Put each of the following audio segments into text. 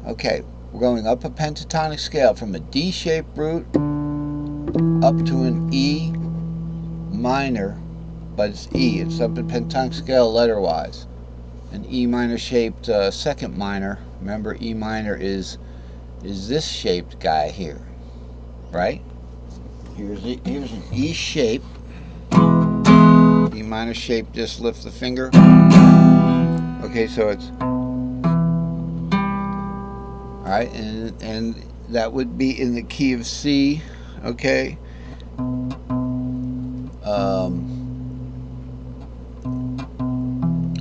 Okay, we're going up a pentatonic scale from a D-shaped root up to an E minor, but it's E. It's up a pentatonic scale letter-wise. An E minor shaped second minor. Remember, E minor is this shaped guy here, right? Here's an E shape. E minor shape, just lift the finger. Okay, so it's alright, and that would be in the key of C, okay?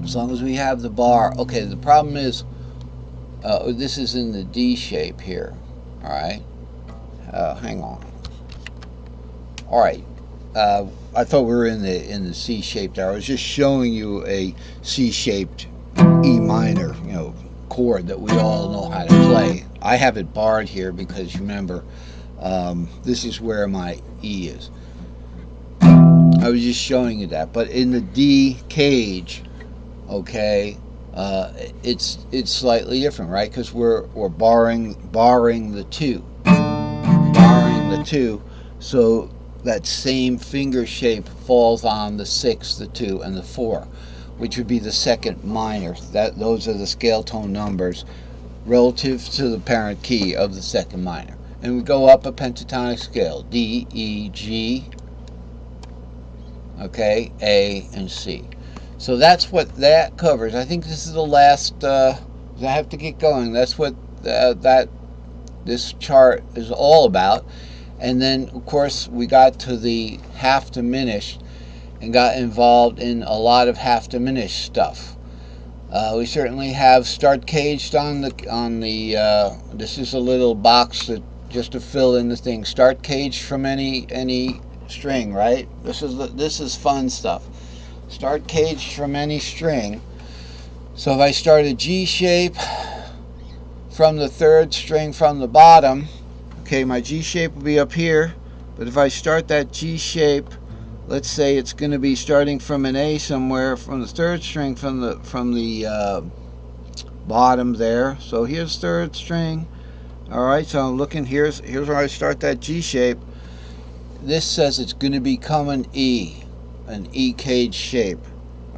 As long as we have the bar. Okay, the problem is this is in the D shape here, alright? Hang on. Alright, I thought we were in the C shaped there. I was just showing you a C shaped E minor, chord that we all know how to play. I have it barred here because remember, this is where my E is. I was just showing you that. But in the D cage, okay, it's slightly different, right? Because we're barring the two, so that same finger shape falls on the 6, the 2, and the 4, which would be the second minor. Those are the scale tone numbers relative to the parent key of the second minor. And we go up a pentatonic scale, D, E, G, okay, A, and C. So that's what that covers. I think this is the last, I have to get going. That's what this chart is all about. And then, of course, we got to the half diminished and got involved in a lot of half diminished stuff. We certainly have start caged on the this is a little box that just to fill in the thing. Start caged from any string, right? This is fun stuff. Start caged from any string. So if I start a G shape from the 3rd string from the bottom, okay, my G shape will be up here, but if I start that G shape, let's say it's going to be starting from an A somewhere from the 3rd string from the bottom there. So here's 3rd string. All right, so I'm looking, here's where I start that G shape. This says it's going to become an E cage shape.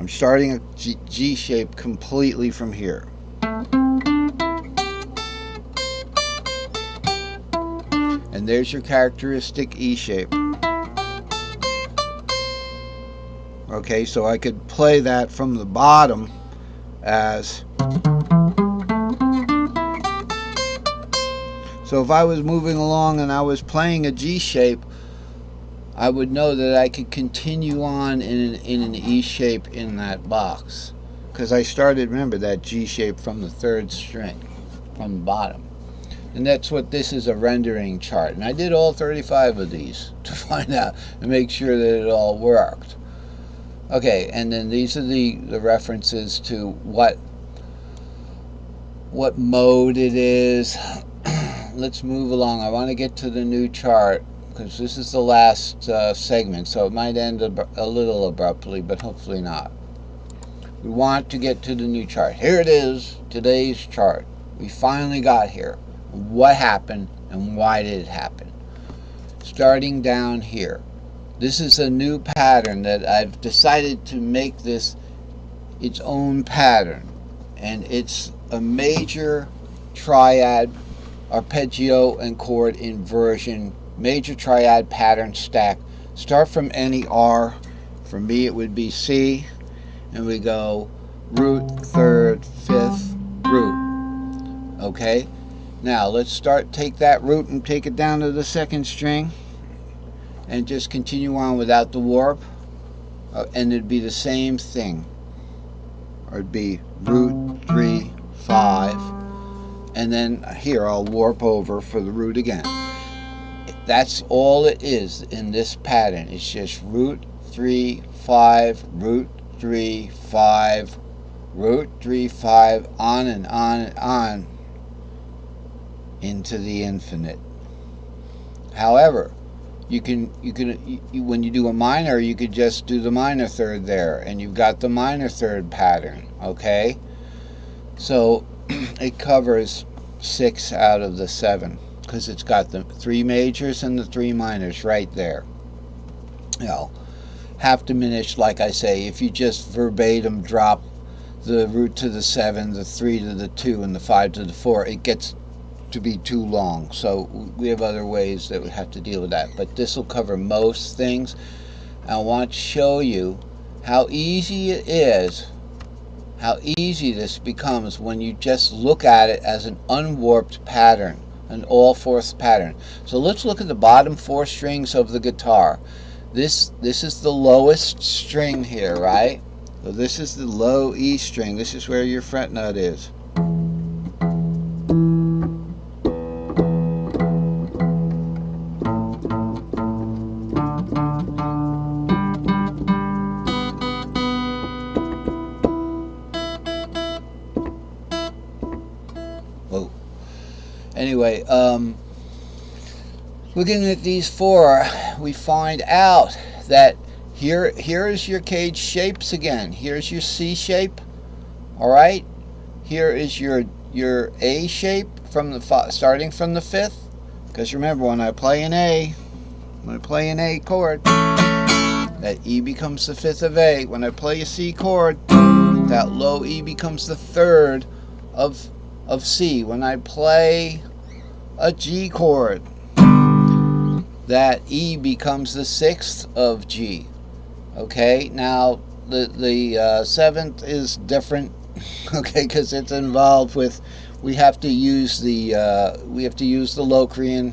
I'm starting a G shape completely from here. And there's your characteristic E shape. Okay, so I could play that from the bottom as. So if I was moving along and I was playing a G shape, I would know that I could continue on in an E shape in that box. Because I started, remember, that G shape from the 3rd string, from the bottom. And that's what this is, a rendering chart. And I did all 35 of these to find out and make sure that it all worked. Okay, and then these are the references to what mode it is. Let's move along. I want to get to the new chart because this is the last segment, so it might end a little abruptly, but hopefully not. We want to get to the new chart. Here it is, today's chart. We finally got here. What happened and why did it happen? Starting down here. This is a new pattern that I've decided to make this its own pattern. And it's a major triad arpeggio and chord inversion, major triad pattern stack. Start from any R. For me it would be C. And we go root, 3rd, 5th, root. Okay? Now let's take that root and take it down to the 2nd string and just continue on without the warp, and it'd be the same thing. Or it'd be root, 3, 5, and then here I'll warp over for the root again. That's all it is in this pattern. It's just root, 3, 5, root, 3, 5, root, 3, 5, on and on and on into the infinite. However, you can when you do a minor, you could just do the minor 3rd there, and you've got the minor 3rd pattern. Okay, so it covers 6 out of the 7, because it's got the 3 majors and the 3 minors right there. You know, half diminished, like I say, if you just verbatim drop the root to the 7, the 3 to the 2, and the 5 to the 4, it gets to be too long. So we have other ways that we have to deal with that, but this will cover most things. I want to show you how easy it is, how easy this becomes when you just look at it as an unwarped pattern, an all-fourths pattern. So let's look at the bottom 4 strings of the guitar. This is the lowest string here, right? So this is the low E string. This is where your fret nut is. Whoa. Anyway, looking at these 4, we find out that here is your cage shapes again. Here's your C shape. All right. Here is your A shape from the starting from the 5th. Because remember, when I play an A chord, that E becomes the 5th of A. When I play a C chord, that low E becomes the 3rd of C. When I play a G chord, that E becomes the 6th of G. Okay, now the 7th is different. Okay, because it's involved with, we have to use the Locrian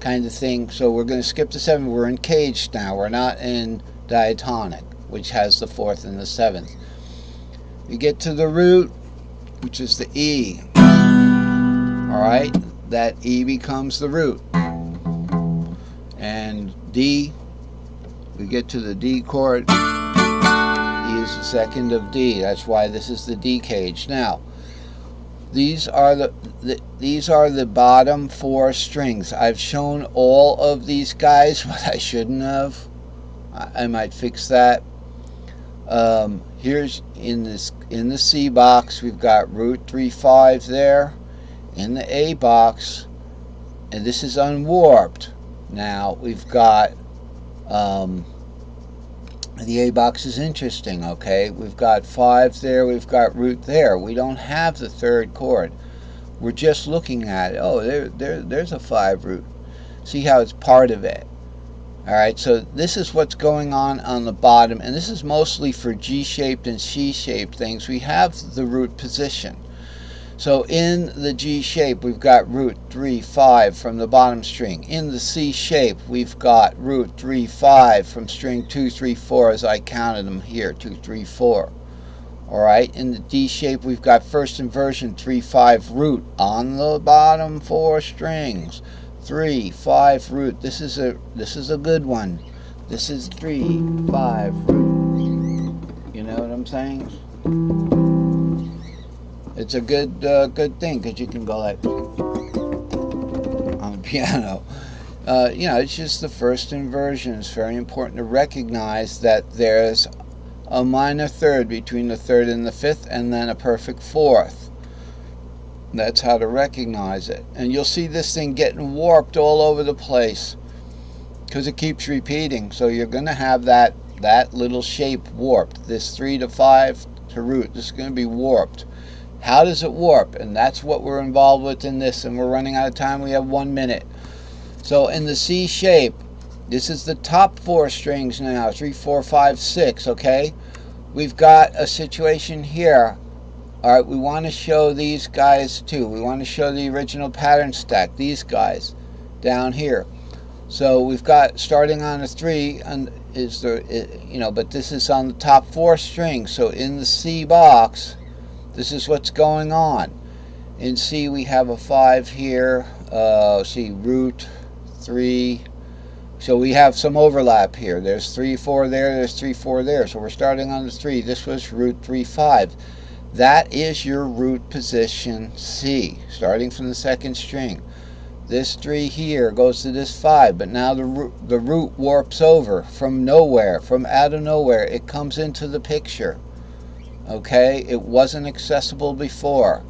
kind of thing. So we're going to skip the 7th. We're in caged now. We're not in diatonic, which has the 4th and the 7th. You get to the root, which is the E. All right, that E becomes the root. And D, we get to the D chord. E is the 2nd of D. That's why this is the D cage. Now, these are the bottom 4 strings. I've shown all of these guys, but I shouldn't have. I might fix that. Here's in the C box, we've got root 3/5 there. In the A box, and this is unwarped. Now we've got the A box is interesting. Okay, we've got 5 there, we've got root there. We don't have the 3rd chord. We're just looking at it. Oh, there's a 5 root. See how it's part of it. All right, so this is what's going on the bottom, and this is mostly for G-shaped and C-shaped things. We have the root position. So in the G shape, we've got root 3/5 from the bottom string. In the C shape, we've got root 3/5 from string 2, 3, 4, as I counted them here, 2, 3, 4. All right. In the D shape, we've got first inversion 3/5 root on the bottom 4 strings. 3/5 root. This is a good one. This is 3/5 root. You know what I'm saying? It's a good thing, because you can go like on the piano. You know, it's just the first inversion. It's very important to recognize that there's a minor 3rd between the 3rd and the 5th, and then a perfect 4th. That's how to recognize it. And you'll see this thing getting warped all over the place because it keeps repeating. So you're going to have that little shape warped. This 3 to 5 to root, this is going to be warped. How does it warp? And that's what we're involved with in this, and we're running out of time. We have 1 minute. So in the C shape, this is the top 4 strings now, 3, 4, 5, 6, okay? We've got a situation here. All right, we want to show these guys too. We want to show the original pattern stack, these guys down here. So we've got, starting on a 3, and but this is on the top 4 strings. So in the C box, this is what's going on. In C, we have a 5 here. See, root 3. So we have some overlap here. There's 3, 4 there. There's 3, 4 there. So we're starting on the 3. This was root 3/5. That is your root position C, starting from the 2nd string. This 3 here goes to this 5, but now the root warps over from nowhere, from out of nowhere. It comes into the picture. Okay, it wasn't accessible before.